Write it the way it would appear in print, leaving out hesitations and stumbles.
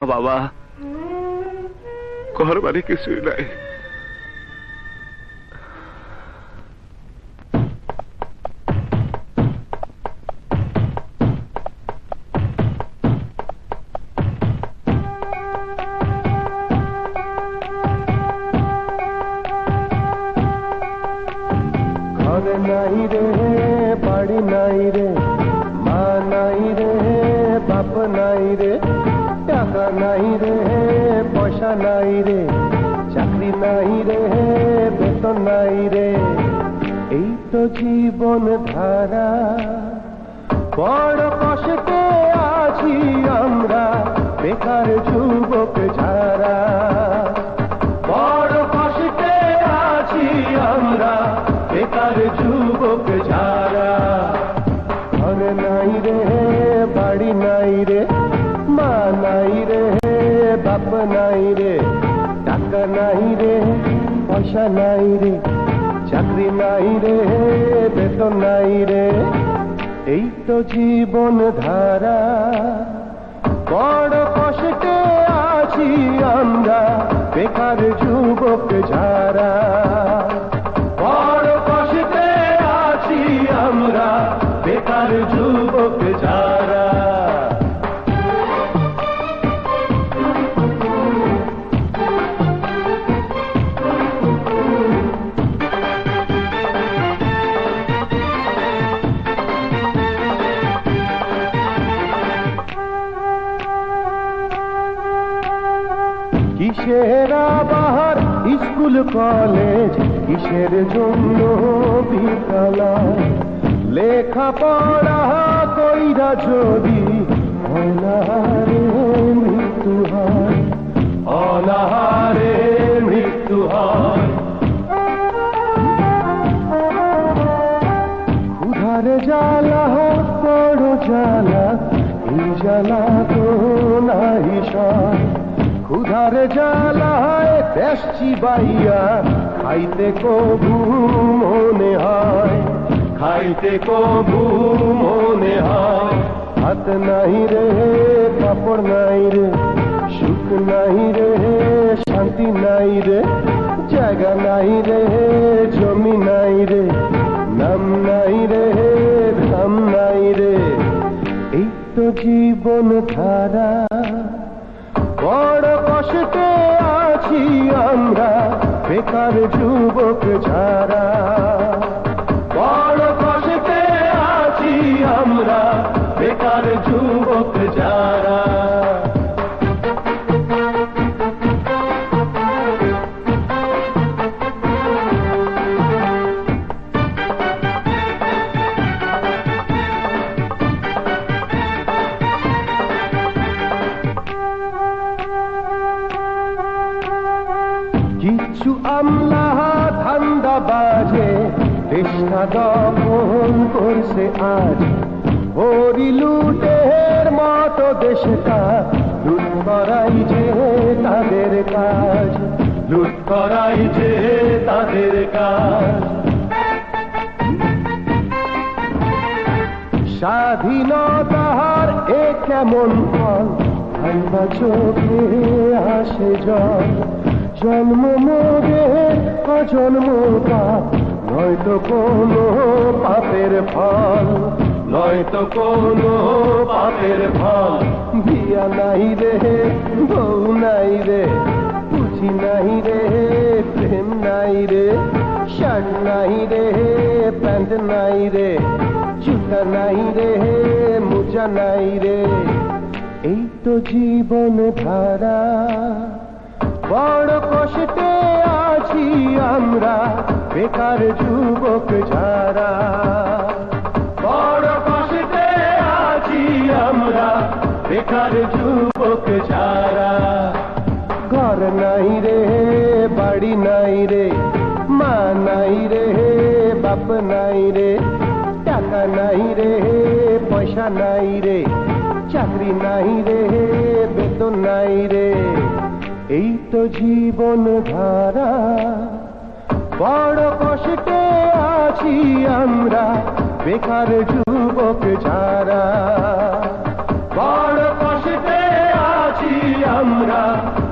বাবা ঘর বাড়ি কিছুই নাই। ঘর নাই রে, বাড়ি নাই রে, মা নাই রে, বাপ নাই রে, টাকা নাই রে, পয়সা নাই রে, চাকরি নাই রে, বেতন নাই রে, এই তো জীবন ধারা। বড় কষ্টে আছি আমরা বেকার যুবক যারা, বড় কষ্টে আছি আমরা বেকার যুবক যারা। ঘর নাই রে, বাড়ি নাই রে, মা নাই রে, বাপ নাই রে, টাকা নাই রে, পয়সা নাই রে, চাকরি নাই রে, বেতন নাই রে, এই তো জীবন ধারা। বড় কষ্টে আছি আমরা বেকার যুবক যারা, বড় কষ্টে আছি আমরা বেকার যুবক যারা। কিসের আবার স্কুল কলেজ, কিসের জন্য বিদ্যালয়, লেখাপড়া কইরা যদি অনাহারে মৃত্যু হয়, অনাহারে মৃত্যু হয়। ক্ষুধার জ্বালা বড় জ্বালা, এই জ্বালা তো নাই সয়। ক্ষুধার জ্বালায় দেশ চিবাইয়া খাইতে কবু মনে হয়, খাইতে কবু মনে হয়। হাত নাই রে, কাপড় নাই রে, সুখ নাই রে, শান্তি নাই রে, জায়গা নাই রে, জমি নাই রে, নাম নাই রে, ধাম নাই রে, এই তো জীবন ধারা। বড় কষ্টে আছি আমরা বেকার যুবক যারা, বড় কষ্টে আছি আমরা বেকার যুবক যারা। কিছু আমলা ধান্দা বাজে দেশটা দখল করছে আজ, হরি লুটের মতো দেশটা লুট করাই যে তাদের কাজ, লুট করাই যে তাদের কাজ। স্বাধীনতার এ কেমন ফল, ভাইবা চোখে আসে জল। জন্ম মোদের অজন্ম পাপ, নয়তো কোনো পাপের ফল, নয়তো কোনো পাপের ফল। বিয়া নাই রে, বউ নাই রে, পুঁথি নাই রে, প্রেম নাই রে, শার্ট নাই রে, প্যান্ট নাই রে, জুতা নাই রে, মোজা নাই রে, এই তো জীবন ধারা। বড় কষ্টে আছি আমরা বেকার যুবক যারা, বড় কষ্টে আছি আমরা বেকার যুবক যারা। ঘর নাই রে, বাড়ি নাই রে, মা নাই রে, বাপ নাই রে, টাকা নাই রে, পয়সা নাই রে, চাকরি নাই রে, বেতন নাই রে, এই তো জীবন ধারা। বড় কষ্টে আছি আমরা বেকার যুবক যারা, বড় কষ্টে আছি না